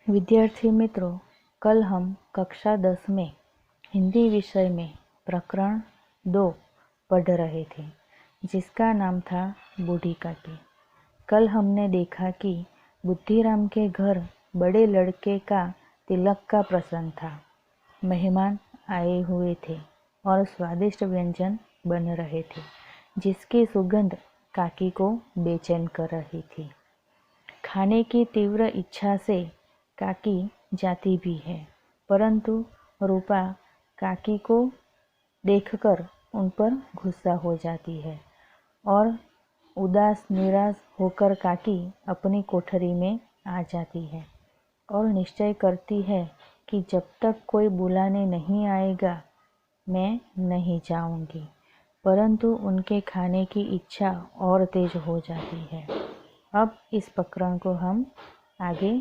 विद्यार्थी मित्रों, कल हम कक्षा 10 में हिंदी विषय में प्रकरण 2 पढ़ रहे थे, जिसका नाम था बूढ़ी काकी। कल हमने देखा कि बुद्धिराम के घर बड़े लड़के का तिलक का प्रसंग था। मेहमान आए हुए थे और स्वादिष्ट व्यंजन बन रहे थे, जिसकी सुगंध काकी को बेचैन कर रही थी। खाने की तीव्र इच्छा से काकी जाती भी है, परंतु रूपा काकी को देखकर उन पर गुस्सा हो जाती है और उदास निराश होकर काकी अपनी कोठरी में आ जाती है और निश्चय करती है कि जब तक कोई बुलाने नहीं आएगा मैं नहीं जाऊंगी। परंतु उनके खाने की इच्छा और तेज हो जाती है। अब इस प्रकरण को हम आगे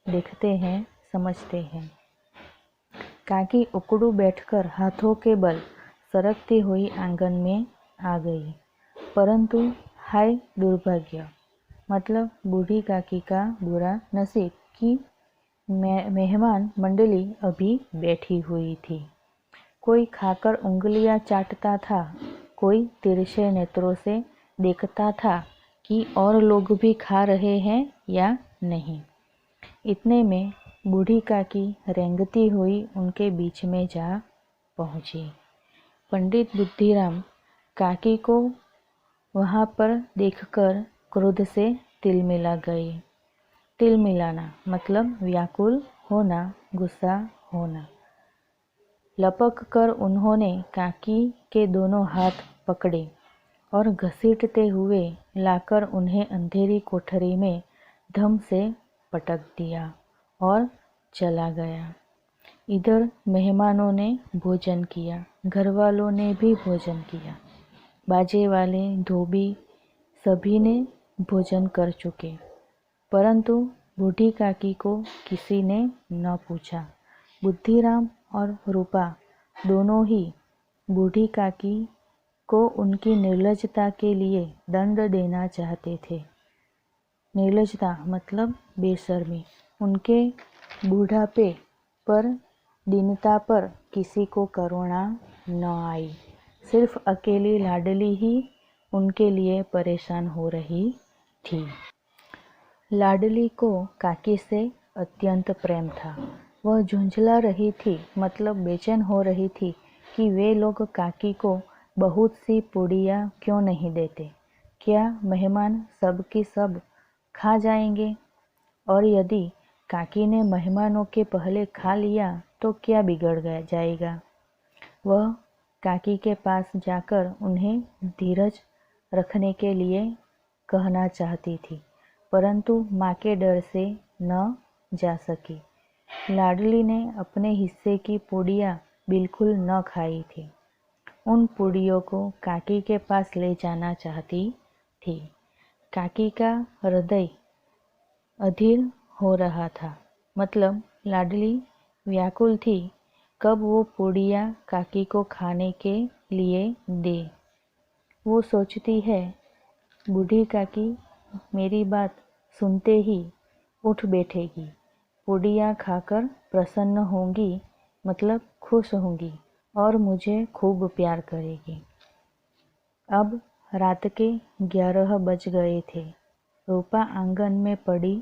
देखते हैं, समझते हैं। काकी उकड़ू बैठकर हाथों के बल सरकती हुई आंगन में आ गई, परंतु हाय दुर्भाग्य, मतलब बूढ़ी काकी का बुरा नसीब कि मेहमान मंडली अभी बैठी हुई थी। कोई खाकर उंगलियां चाटता था, कोई तिरछे नेत्रों से देखता था कि और लोग भी खा रहे हैं या नहीं। इतने में बूढ़ी काकी रेंगती हुई उनके बीच में जा पहुंची। पंडित बुद्धिराम काकी को वहां पर देखकर क्रोध से तिलमिला गए। तिलमिलाना मतलब व्याकुल होना, गुस्सा होना। लपक कर उन्होंने काकी के दोनों हाथ पकड़े और घसीटते हुए लाकर उन्हें अंधेरी कोठरी में धम से पटक दिया और चला गया। इधर मेहमानों ने भोजन किया, घरवालों ने भी भोजन किया, बाजे वाले, धोबी सभी ने भोजन कर चुके, परंतु बूढ़ी काकी को किसी ने न पूछा। बुद्धिराम और रूपा दोनों ही बूढ़ी काकी को उनकी निर्लजता के लिए दंड देना चाहते थे। निर्लजता मतलब बेशर्मी। उनके बूढ़ापे पर, दीनता पर किसी को करुणा न आई। सिर्फ अकेली लाडली ही उनके लिए परेशान हो रही थी। लाडली को काकी से अत्यंत प्रेम था। वह झुंझला रही थी, मतलब बेचैन हो रही थी कि वे लोग काकी को बहुत सी पूड़ियाँ क्यों नहीं देते। क्या मेहमान सब की सब खा जाएंगे? और यदि काकी ने मेहमानों के पहले खा लिया तो क्या बिगड़ जाएगा? वह काकी के पास जाकर उन्हें धीरज रखने के लिए कहना चाहती थी, परंतु माँ के डर से न जा सकी। लाडली ने अपने हिस्से की पूड़ियाँ बिल्कुल न खाई थी। उन पूड़ियों को काकी के पास ले जाना चाहती थी। काकी का हृदय अधीर हो रहा था, मतलब लाडली व्याकुल थी कब वो पूड़ियाँ काकी को खाने के लिए दे। वो सोचती है, बूढ़ी काकी मेरी बात सुनते ही उठ बैठेगी, पूड़ियाँ खाकर प्रसन्न होंगी, मतलब खुश होंगी और मुझे खूब प्यार करेगी। अब रात के 11 बज गए थे। रूपा आंगन में पड़ी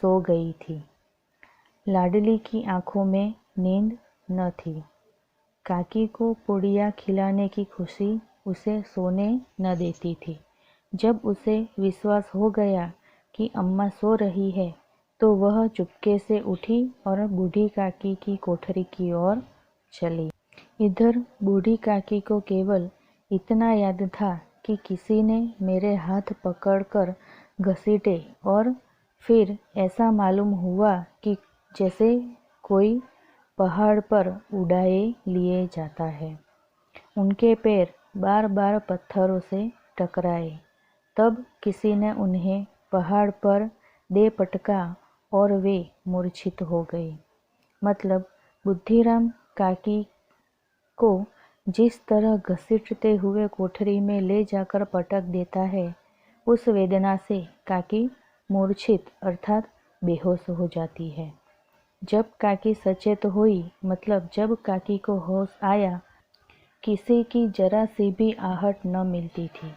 सो गई थी। लाडली की आंखों में नींद न थी। काकी को पूड़ियाँ खिलाने की खुशी उसे सोने न देती थी। जब उसे विश्वास हो गया कि अम्मा सो रही है, तो वह चुपके से उठी और बूढ़ी काकी की कोठरी की ओर चली। इधर बूढ़ी काकी को केवल इतना याद था कि किसी ने मेरे हाथ पकड़कर घसीटे और फिर ऐसा मालूम हुआ कि जैसे कोई पहाड़ पर उड़ाए लिए जाता है। उनके पैर बार बार पत्थरों से टकराए। तब किसी ने उन्हें पहाड़ पर दे पटका और वे मूर्छित हो गए। मतलब बुद्धिराम काकी को जिस तरह घसीटते हुए कोठरी में ले जाकर पटक देता है, उस वेदना से काकी मूर्छित अर्थात बेहोश हो जाती है। जब काकी सचेत हुई, मतलब जब काकी को होश आया, किसी की जरा सी भी आहट न मिलती थी।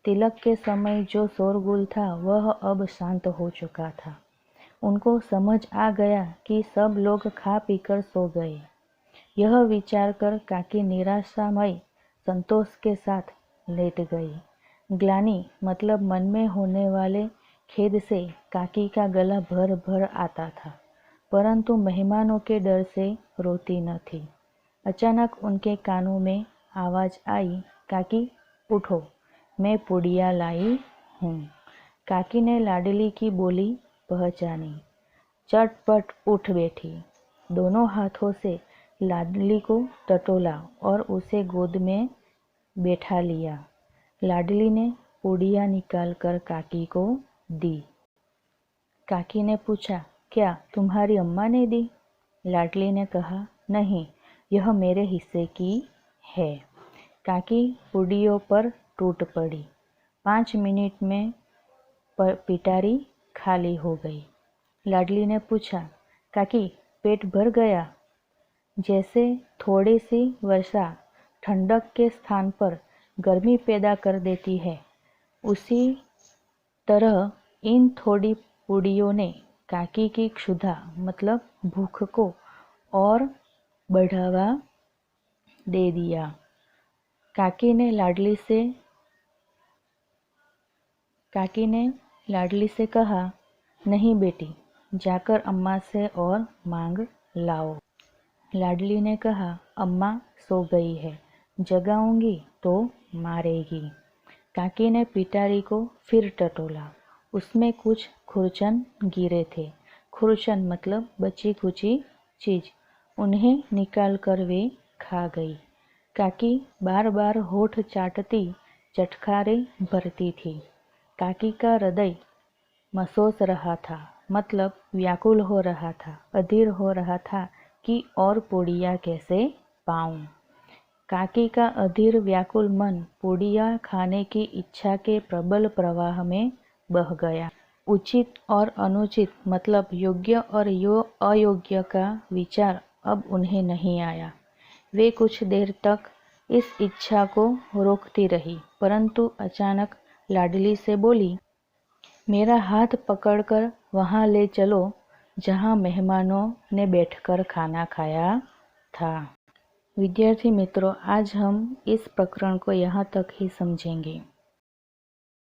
तिलक के समय जो शोरगुल था वह अब शांत हो चुका था। उनको समझ आ गया कि सब लोग खा पीकर सो गए। यह विचार कर काकी निराशामय संतोष के साथ लेट गई। ग्लानि मतलब मन में होने वाले खेद से काकी का गला भर भर आता था, परंतु मेहमानों के डर से रोती न थी। अचानक उनके कानों में आवाज आई, काकी उठो, मैं पुड़िया लाई हूँ। काकी ने लाडली की बोली पहचानी, चटपट उठ बैठी, दोनों हाथों से लाडली को टटोला और उसे गोद में बैठा लिया। लाडली ने पुड़िया निकालकर काकी को दी। काकी ने पूछा, क्या तुम्हारी अम्मा ने दी? लाडली ने कहा, नहीं, यह मेरे हिस्से की है। काकी पुड़ियों पर टूट पड़ी। 5 मिनट में पिटारी खाली हो गई। लाडली ने पूछा, काकी पेट भर गया? जैसे थोड़ी सी वर्षा ठंडक के स्थान पर गर्मी पैदा कर देती है, उसी तरह इन थोड़ी पुड़ियों ने काकी की क्षुधा मतलब भूख को और बढ़ावा दे दिया। काकी ने लाडली से कहा, नहीं बेटी, जाकर अम्मा से और मांग लाओ। लाडली ने कहा, अम्मा सो गई है, जगाऊंगी तो मारेगी। काकी ने पिटारी को फिर टटोला। उसमें कुछ खुरचन गिरे थे। खुरचन मतलब बची कुची चीज। उन्हें निकालकर वे खा गई। काकी बार बार होठ चाटती, चटखारे भरती थी। काकी का हृदय मसोस रहा था, मतलब व्याकुल हो रहा था, अधीर हो रहा था कि और पुड़िया कैसे पाऊं। काकी का अधीर व्याकुल मन पुड़िया खाने की इच्छा के प्रबल प्रवाह में बह गया। उचित और अनुचित मतलब योग्य और अयोग्य का विचार अब उन्हें नहीं आया। वे कुछ देर तक इस इच्छा को रोकती रही, परंतु अचानक लाडली से बोली, मेरा हाथ पकड़कर वहाँ ले चलो जहाँ मेहमानों ने बैठकर खाना खाया था। विद्यार्थी मित्रों, आज हम इस प्रकरण को यहाँ तक ही समझेंगे।